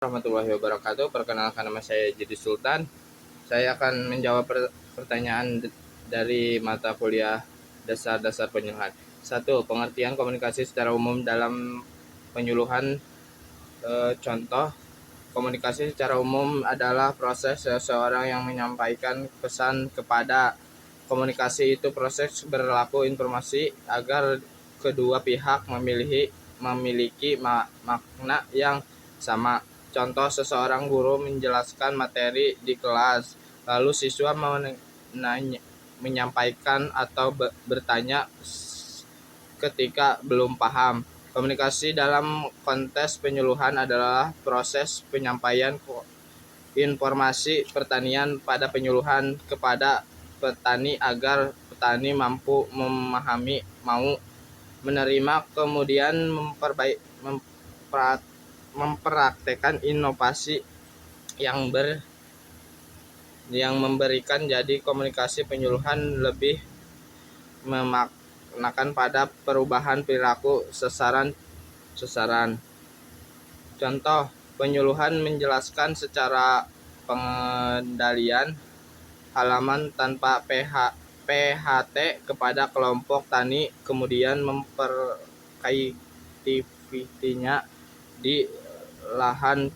Warahmatullahi wabarakatuh. Perkenalkan, nama saya Jadi Sultan. Saya akan menjawab pertanyaan dari mata kuliah dasar-dasar penyuluhan. 1. Pengertian komunikasi secara umum dalam penyuluhan. Contoh, komunikasi secara umum adalah proses seseorang yang menyampaikan pesan kepada. Komunikasi itu proses berlaku informasi agar kedua pihak memiliki makna yang sama. Contoh, seseorang guru menjelaskan materi di kelas, lalu siswa menyampaikan atau bertanya ketika belum paham. Komunikasi dalam konteks penyuluhan adalah proses penyampaian informasi pertanian pada penyuluhan kepada petani agar petani mampu memahami, mau menerima, kemudian mempraktekkan inovasi yang memberikan. Jadi komunikasi penyuluhan lebih memaknakan pada perubahan perilaku sasaran. Contoh, penyuluhan menjelaskan secara pengendalian halaman tanpa PHT kepada kelompok tani, kemudian memperkaitifitinya di lahan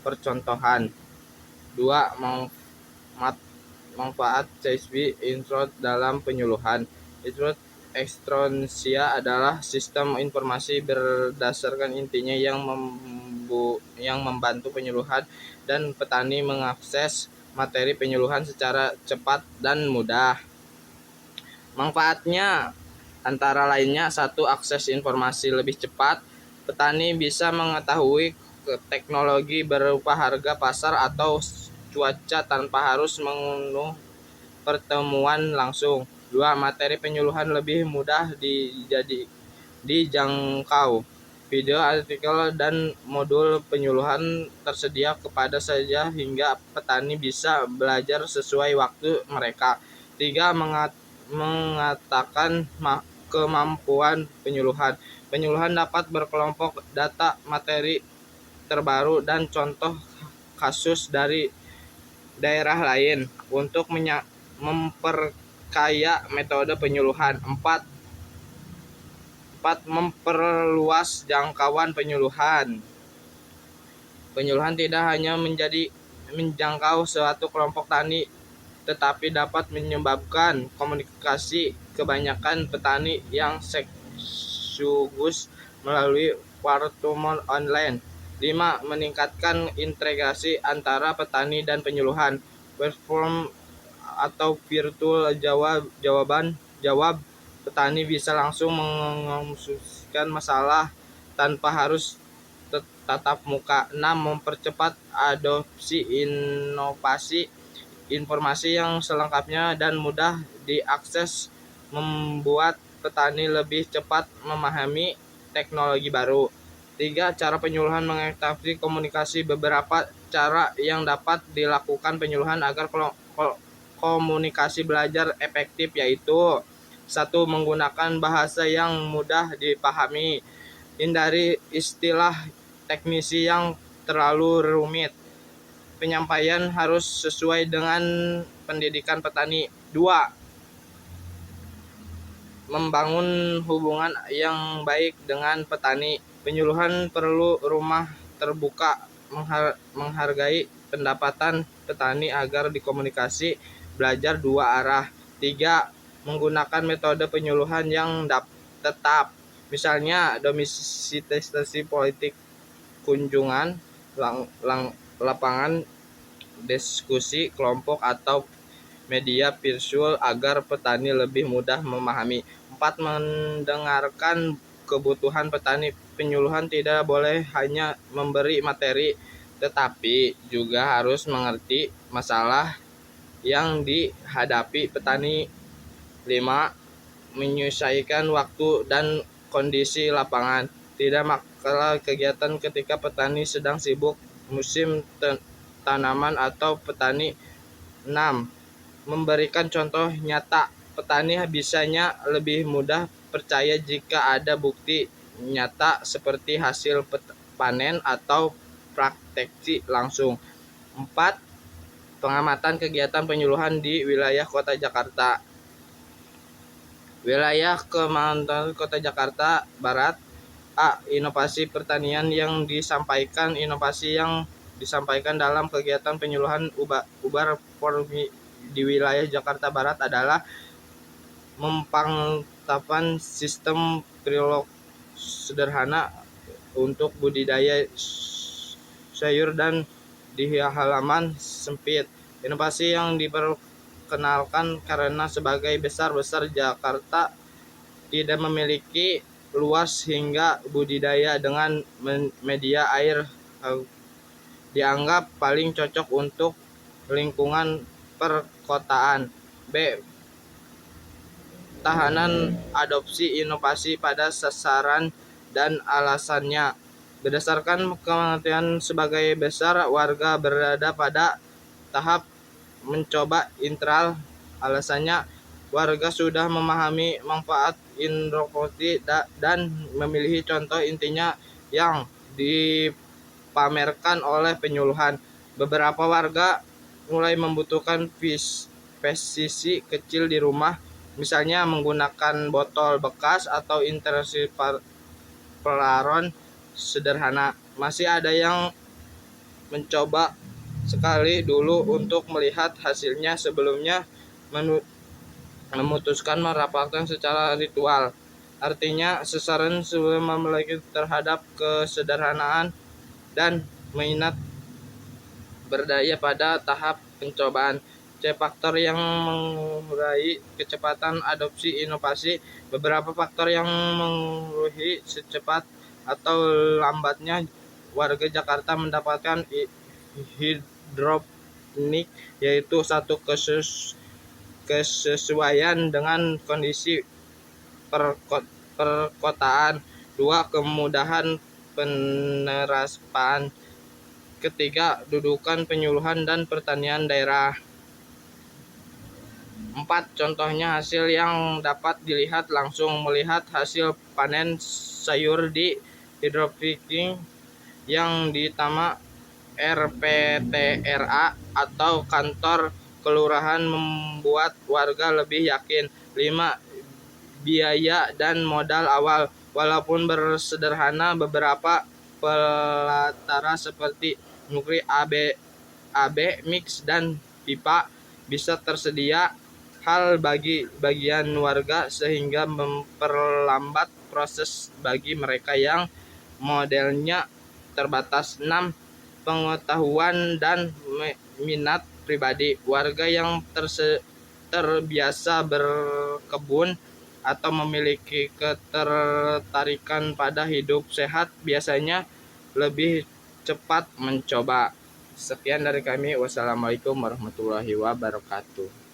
percontohan. 2. Manfaat CSB intro dalam penyuluhan. Ekstrosia adalah sistem informasi berdasarkan intinya yang membantu penyuluhan dan petani mengakses materi penyuluhan secara cepat dan mudah. Manfaatnya antara lainnya: 1. Akses informasi lebih cepat. Petani bisa mengetahui teknologi berupa harga pasar atau cuaca tanpa harus mengunduh pertemuan langsung. 2. Materi penyuluhan lebih mudah dijangkau. Video, artikel, dan modul penyuluhan tersedia kepada saja hingga petani bisa belajar sesuai waktu mereka. 3. Mengatakan kemampuan penyuluhan. Penyuluhan dapat berkelompok data materi terbaru dan contoh kasus dari daerah lain untuk memperkaya metode penyuluhan. 4. Memperluas jangkauan penyuluhan. Penyuluhan tidak hanya menjangkau suatu kelompok tani, tetapi dapat menyebabkan komunikasi kebanyakan petani yang seksugus melalui pertemuan online. 5. Meningkatkan integrasi antara petani dan penyuluhan. Platform atau virtual jawab, petani bisa langsung mengonsultasikan masalah tanpa harus tatap muka. 6. Mempercepat adopsi inovasi. Informasi yang selengkapnya dan mudah diakses membuat petani lebih cepat memahami teknologi baru. 3. Cara penyuluhan mengatasi komunikasi. Beberapa cara yang dapat dilakukan penyuluhan agar komunikasi belajar efektif, yaitu: 1. Menggunakan bahasa yang mudah dipahami. Hindari istilah teknisi yang terlalu rumit. Penyampaian harus sesuai dengan pendidikan petani. 2. Membangun hubungan yang baik dengan petani. Penyuluhan perlu rumah terbuka, menghargai pendapatan petani agar dikomunikasi belajar dua arah. 3. Menggunakan metode penyuluhan yang tetap, misalnya domestisasi politik, kunjungan lapangan, diskusi kelompok, atau media visual agar petani lebih mudah memahami. 4. Mendengarkan kebutuhan petani. Penyuluhan tidak boleh hanya memberi materi, tetapi juga harus mengerti masalah yang dihadapi petani. 5. Menyesuaikan waktu dan kondisi lapangan. Tidak masalah kegiatan ketika petani sedang sibuk musim tanaman atau petani. 6. Memberikan contoh nyata. Petani bisanya lebih mudah percaya jika ada bukti nyata seperti hasil panen atau prakteksi langsung. 4. Pengamatan kegiatan penyuluhan di wilayah Kota Jakarta. Wilayah Kementerian Kota Jakarta Barat. A. Inovasi pertanian yang disampaikan. Inovasi yang disampaikan dalam kegiatan penyuluhan Ubar Formi di wilayah Jakarta Barat adalah memantapkan sistem trilog sederhana untuk budidaya sayur dan di halaman sempit. Inovasi yang diperkenalkan karena sebagai besar Jakarta tidak memiliki luas hingga budidaya dengan media air dianggap paling cocok untuk lingkungan perkotaan. B. Tahanan adopsi inovasi pada sasaran dan alasannya. Berdasarkan penelitian sebagai besar warga berada pada tahap mencoba internal. Alasannya, warga sudah memahami manfaat inovasi dan memilih contoh intinya yang dipamerkan oleh penyuluhan. Beberapa warga mulai membutuhkan pesisi kecil di rumah, misalnya menggunakan botol bekas atau interaksi pelaron sederhana. Masih ada yang mencoba sekali dulu untuk melihat hasilnya sebelumnya memutuskan merapatkan secara ritual. Artinya sasaran sebelum memiliki terhadap kesederhanaan dan minat berdaya pada tahap pencobaan. C. Faktor yang mengurangi kecepatan adopsi inovasi. Beberapa faktor yang mengurangi secepat atau lambatnya warga Jakarta mendapatkan hidroponik, yaitu satu kesesuaian dengan kondisi perkotaan. 2. Kemudahan penerapan. Ketiga, dudukan penyuluhan dan pertanian daerah. 4. Contohnya hasil yang dapat dilihat langsung. Melihat hasil panen sayur di hidroponik yang ditama RPTRA atau kantor kelurahan membuat warga lebih yakin. 5. Biaya dan modal awal. Walaupun bersederhana, beberapa pelatara seperti nuklir AB mix dan pipa bisa tersedia hal bagi bagian warga sehingga memperlambat proses bagi mereka yang modelnya terbatas. 6. Pengetahuan dan minat pribadi. Warga yang terbiasa berkebun atau memiliki ketertarikan pada hidup sehat biasanya lebih cepat mencoba. Sekian dari kami. Wassalamualaikum warahmatullahi wabarakatuh.